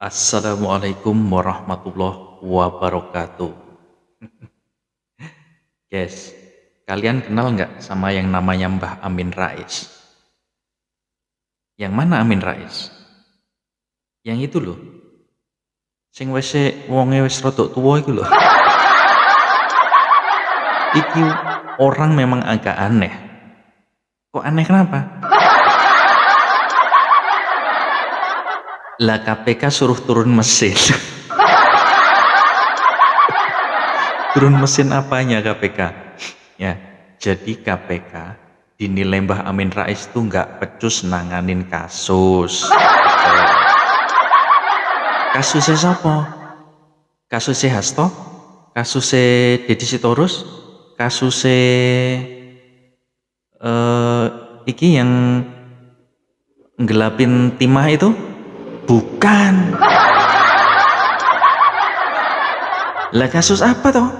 Assalamualaikum warahmatullahi wabarakatuh. Guys, kalian kenal nggak sama yang namanya Mbah Amin Rais? Yang mana Amin Rais? Yang itu loh, sing wonge wis rodok tuwa iku loh. Iki orang memang agak aneh. Kok aneh kenapa? Lah KPK suruh turun mesin. Turun mesin apanya KPK? Ya, jadi KPK dinilai Mbah Amin Rais tuh nggak becus nanganin kasus. Kasusnya siapa? Kasusnya Hasto? Kasusnya Deddy Sitorus? Kasusnya iki yang ngelapin timah itu? Bukan. Lah kasus apa toh?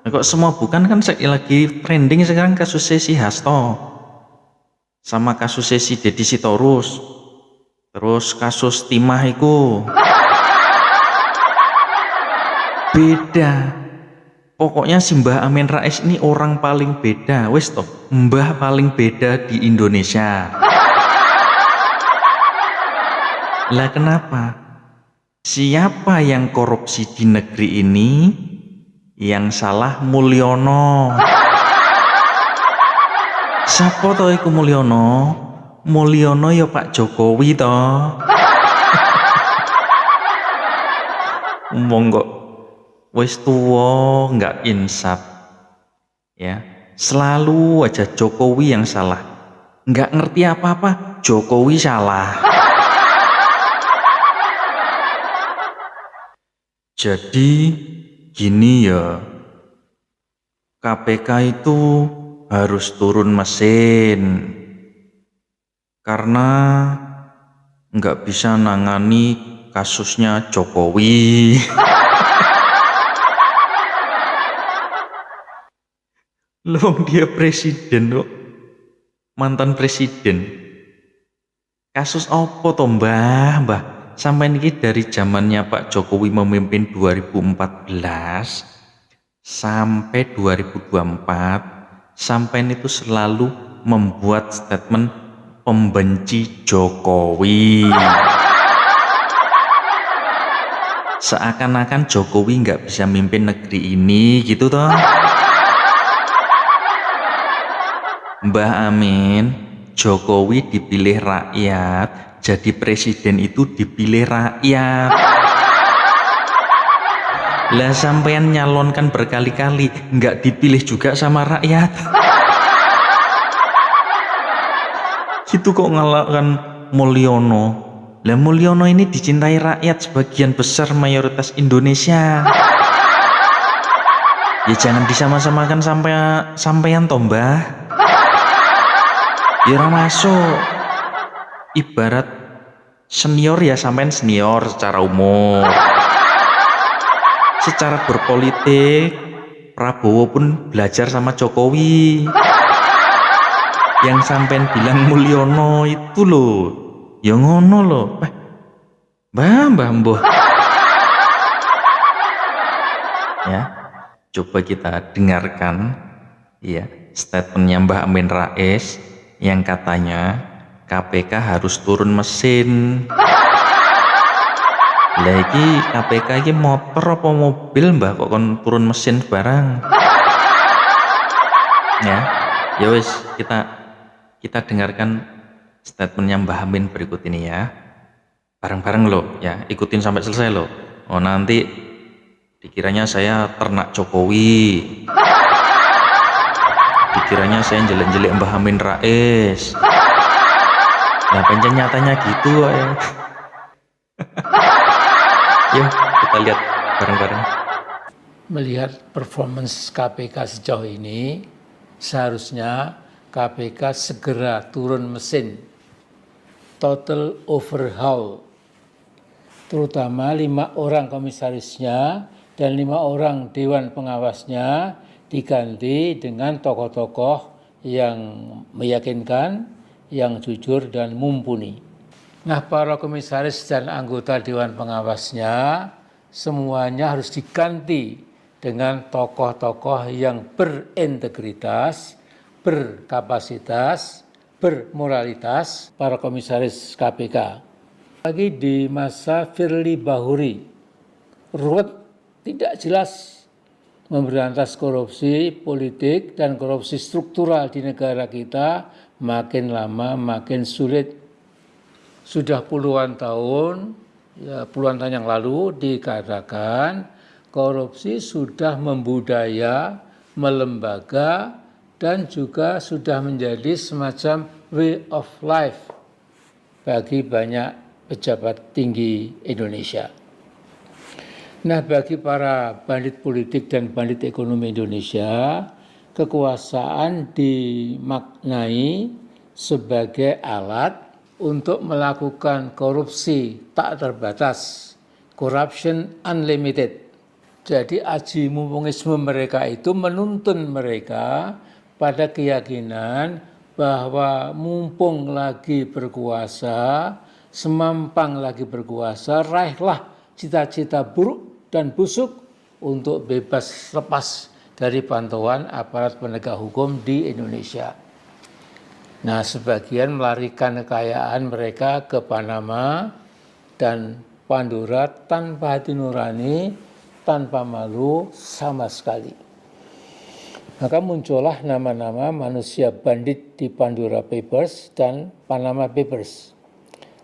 Kok semua bukan kan lagi trending sekarang kasusnya si Hasto sama kasusnya si Deddy Sitorus, terus kasus timah itu beda. Pokoknya si Mbah Amin Rais ini orang paling beda, wes toh, Mbah paling beda di Indonesia. Lah kenapa? Siapa yang korupsi di negeri ini? Yang salah Mulyono. Siapa toh iku Mulyono? Mulyono ya Pak Jokowi toh. Monggo wis tuwa nggak insaf ya, selalu aja Jokowi yang salah, nggak ngerti apa-apa Jokowi salah. Jadi gini ya, KPK itu harus turun mesin karena nggak bisa nangani kasusnya Jokowi. Loh, dia presiden loh, mantan presiden. Kasus apa toh mbah? Sampai ini dari zamannya Pak Jokowi memimpin 2014 sampai 2024, sampai itu selalu membuat statement pembenci Jokowi. Seakan-akan Jokowi nggak bisa mimpin negeri ini gitu toh. Mbah Amin, Jokowi dipilih rakyat, jadi presiden itu dipilih rakyat. Lah sampean nyalonkan berkali-kali, nggak dipilih juga sama rakyat. Gitu kok ngalahkan Mulyono. Lah Mulyono ini dicintai rakyat sebagian besar mayoritas Indonesia. Ya jangan disama-samakan sampean toh mbah. Ya ora masuk. Ibarat senior ya sampean senior secara umur. Secara berpolitik Prabowo pun belajar sama Jokowi. Yang sampean bilang Mulyono itu loh, ya ngono loh. Mbah. Ya, coba kita dengarkan ya statementnya Mbah Amin Rais yang katanya KPK harus turun mesin. Lagi KPK ini motor apa mobil mbah kok kon turun mesin barang? Ya wis kita dengarkan statementnya Mbah Amin berikut ini ya. Bareng-bareng loh ya, ikutin sampai selesai loh. Oh nanti dikiranya saya ternak Jokowi. Dikiranya saya jelek-jelek Mbah Amin Rais. Nah pencen nyatanya gitu ya. Yuk kita lihat bareng-bareng. Melihat performance KPK sejauh ini, seharusnya KPK segera turun mesin, total overhaul, terutama 5 orang komisarisnya dan 5 orang dewan pengawasnya diganti dengan tokoh-tokoh yang meyakinkan, yang jujur dan mumpuni. Nah, para komisaris dan anggota Dewan Pengawasnya semuanya harus diganti dengan tokoh-tokoh yang berintegritas, berkapasitas, bermoralitas, para komisaris KPK. Lagi di masa Firly Bahuri, ruwet, tidak jelas, memberantas korupsi politik dan korupsi struktural di negara kita makin lama makin sulit. Sudah puluhan tahun yang lalu dikatakan korupsi sudah membudaya, melembaga, dan juga sudah menjadi semacam way of life bagi banyak pejabat tinggi Indonesia. Nah, bagi para bandit politik dan bandit ekonomi Indonesia, kekuasaan dimaknai sebagai alat untuk melakukan korupsi tak terbatas, corruption unlimited. Jadi aji mumpungisme mereka itu menuntun mereka pada keyakinan bahwa mumpung lagi berkuasa, semampang lagi berkuasa, raihlah cita-cita buruk dan busuk untuk bebas lepas dari pantauan aparat penegak hukum di Indonesia. Nah, sebagian melarikan kekayaan mereka ke Panama dan Pandora tanpa hati nurani, tanpa malu sama sekali. Maka muncullah nama-nama manusia bandit di Pandora Papers dan Panama Papers.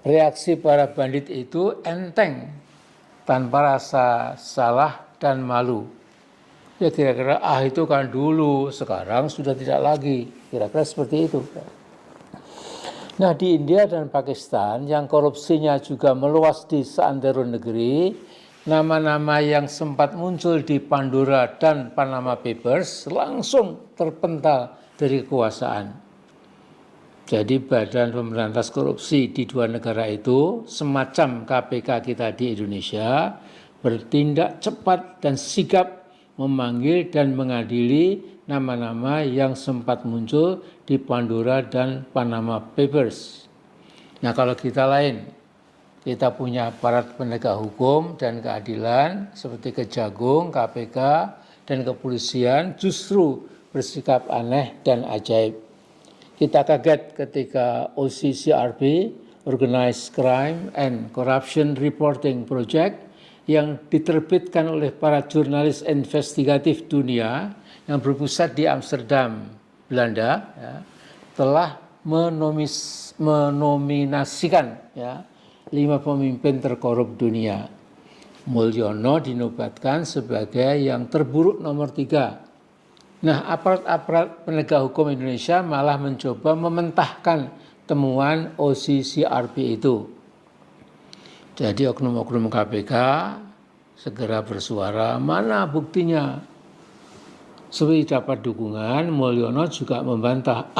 Reaksi para bandit itu enteng, tanpa rasa salah dan malu. Ya kira-kira itu kan dulu, sekarang sudah tidak lagi. Kira-kira seperti itu. Nah, di India dan Pakistan yang korupsinya juga meluas di seantero negeri, nama-nama yang sempat muncul di Pandora dan Panama Papers langsung terpental dari kekuasaan. Jadi Badan Pemberantas Korupsi di dua negara itu, semacam KPK kita di Indonesia, bertindak cepat dan sigap memanggil dan mengadili nama-nama yang sempat muncul di Pandora dan Panama Papers. Nah, kalau kita lain, kita punya aparat penegak hukum dan keadilan seperti Kejagung, KPK, dan kepolisian justru bersikap aneh dan ajaib. Kita kaget ketika OCCRP, Organized Crime and Corruption Reporting Project, yang diterbitkan oleh para jurnalis investigatif dunia yang berpusat di Amsterdam, Belanda, ya, telah menominasikan 5 pemimpin terkorup dunia. Mulyono dinobatkan sebagai yang terburuk nomor 3. Nah, aparat-aparat penegak hukum Indonesia malah mencoba mementahkan temuan OCCRP itu. Jadi oknum-oknum KPK segera bersuara, mana buktinya? Seperti dapat dukungan, Mulyono juga membantah,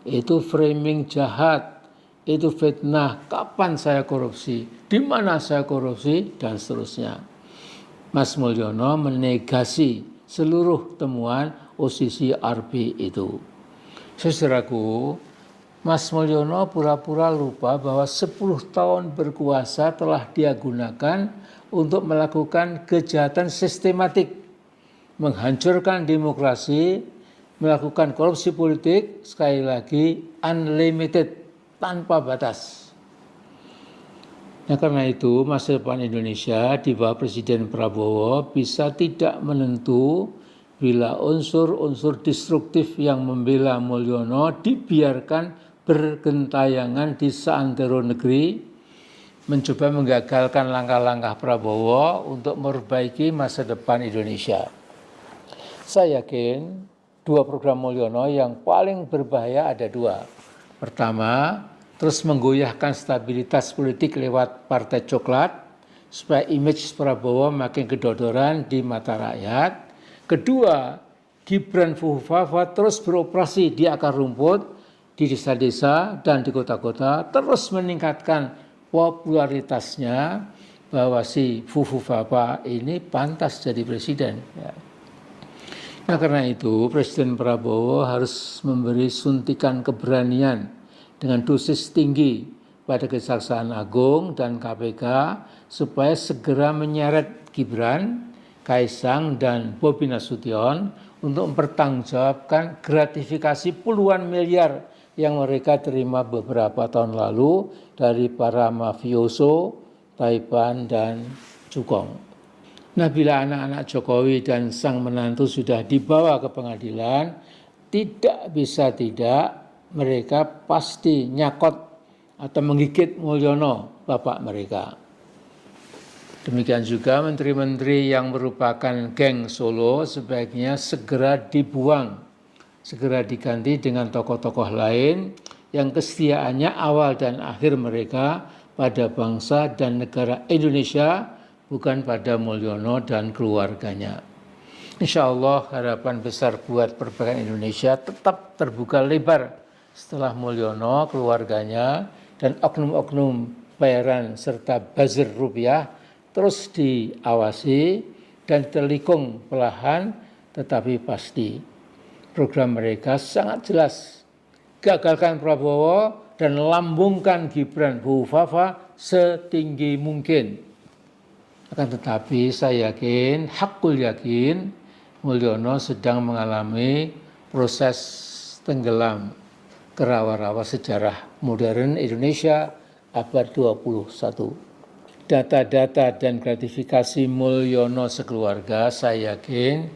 itu framing jahat, itu fitnah, kapan saya korupsi, di mana saya korupsi, dan seterusnya. Mas Mulyono menegasi seluruh temuan OCCRP itu. Saudaraku, Mas Mulyono pura-pura lupa bahwa 10 tahun berkuasa telah dia gunakan untuk melakukan kejahatan sistematik, menghancurkan demokrasi, melakukan korupsi politik, sekali lagi unlimited, tanpa batas. Nah, karena itu masa depan Indonesia di bawah Presiden Prabowo bisa tidak menentu bila unsur-unsur destruktif yang membela Mulyono dibiarkan bergentayangan di seantero negeri, mencoba menggagalkan langkah-langkah Prabowo untuk memperbaiki masa depan Indonesia. Saya yakin 2 program Mulyono yang paling berbahaya ada 2. Pertama, terus menggoyahkan stabilitas politik lewat Partai Coklat supaya image Prabowo makin kedodoran di mata rakyat. Kedua, Gibran Fuhufafa terus beroperasi di akar rumput, di desa-desa dan di kota-kota, terus meningkatkan popularitasnya bahwa si Fuhufafa ini pantas jadi presiden. Nah, karena itu Presiden Prabowo harus memberi suntikan keberanian dengan dosis tinggi pada Kejaksaan Agung dan KPK supaya segera menyeret Gibran, Kaisang, dan Bobi Nasution untuk mempertanggungjawabkan gratifikasi puluhan miliar yang mereka terima beberapa tahun lalu dari para mafioso, Taipan, dan Cukong. Nah, bila anak-anak Jokowi dan sang menantu sudah dibawa ke pengadilan, tidak bisa tidak mereka pasti nyakot atau menggigit Mulyono, bapak mereka. Demikian juga menteri-menteri yang merupakan geng Solo sebaiknya segera dibuang, segera diganti dengan tokoh-tokoh lain yang kesetiaannya awal dan akhir mereka pada bangsa dan negara Indonesia, bukan pada Mulyono dan keluarganya. Insya Allah harapan besar buat perbaikan Indonesia tetap terbuka lebar setelah Mulyono, keluarganya, dan oknum-oknum bayaran serta buzzer rupiah terus diawasi dan terlikung perlahan tetapi pasti. Program mereka sangat jelas. Gagalkan Prabowo dan lambungkan Gibran Boufafa setinggi mungkin. Akan tetapi saya yakin, hakul yakin, Mulyono sedang mengalami proses tenggelam ke rawa-rawa sejarah modern Indonesia abad 21. Data-data dan gratifikasi Mulyono sekeluarga saya yakin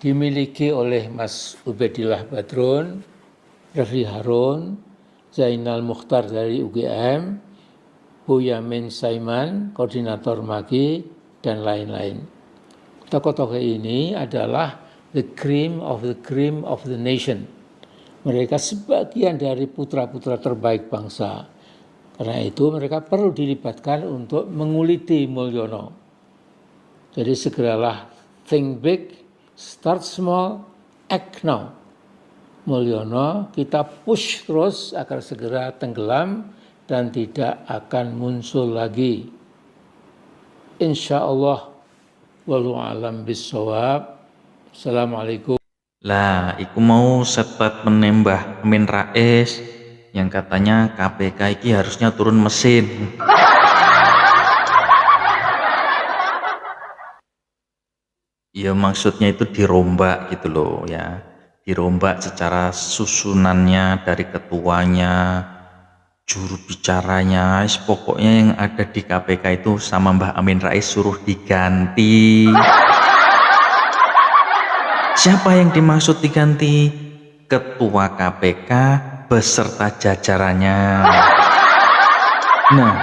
dimiliki oleh Mas Ubedillah Badrun, Refli Harun, Zainal Mukhtar dari UGM, Boyamin Saiman, koordinator MAGI, dan lain-lain. Tokoh-tokoh ini adalah the cream of the nation. Mereka sebagian dari putra-putra terbaik bangsa. Karena itu mereka perlu dilibatkan untuk menguliti Mulyono. Jadi segeralah think big, start small, act now. Mulyono kita push terus agar segera tenggelam dan tidak akan muncul lagi. Insya Allah, wallahu a'lam bishawab. Assalamualaikum. Lah, iku mau statement menembah Amin Rais yang katanya KPK iki harusnya turun mesin. Ya maksudnya itu dirombak gitu loh ya. Dirombak secara susunannya dari ketuanya, juru bicaranya, pokoknya yang ada di KPK itu sama Mbah Amin Rais suruh diganti. Siapa yang dimaksud diganti? Ketua KPK beserta jajarannya. Nah,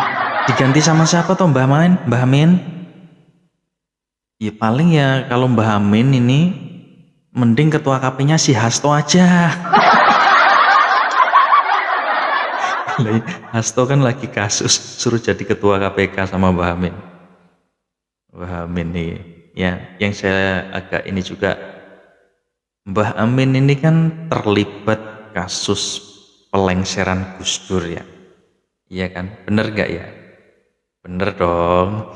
diganti sama siapa toh Mbah Amin? Ya paling ya kalau Mbah Amin ini mending ketua KP-nya si Hasto aja. Hasto kan lagi kasus suruh jadi ketua KPK sama Mbah Amin. Mbah Amin nih ya, yang saya agak ini juga, Mbah Amin ini kan terlibat kasus pelengseran Gus Dur ya. Iya kan? Bener gak ya? Bener dong.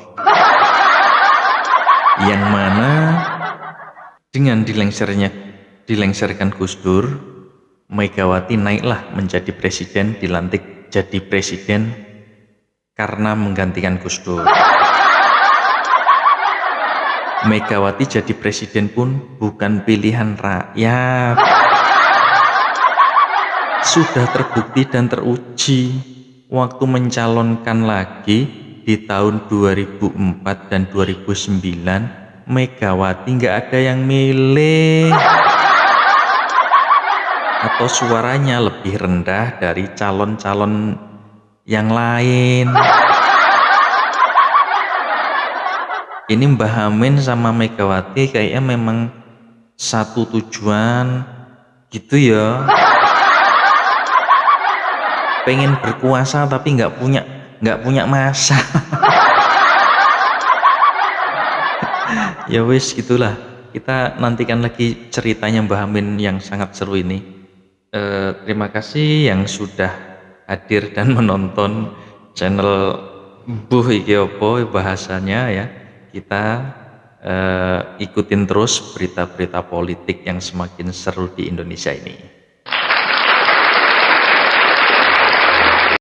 Yang mana dengan dilengserkan Gus Dur, Megawati naiklah menjadi presiden, dilantik jadi presiden karena menggantikan Gus Dur. Megawati jadi presiden pun bukan pilihan rakyat. Sudah terbukti dan teruji waktu mencalonkan lagi di tahun 2004 dan 2009, Megawati nggak ada yang milih atau suaranya lebih rendah dari calon-calon yang lain. Ini Mbah Amin sama Megawati kayaknya memang satu tujuan gitu ya. Pengen berkuasa tapi nggak punya masa. Ya wis gitulah. Kita nantikan lagi ceritanya Mbah Amin yang sangat seru ini. Terima kasih yang sudah hadir dan menonton channel Buh iki opo bahasanya ya. Kita ikutin terus berita-berita politik yang semakin seru di Indonesia ini.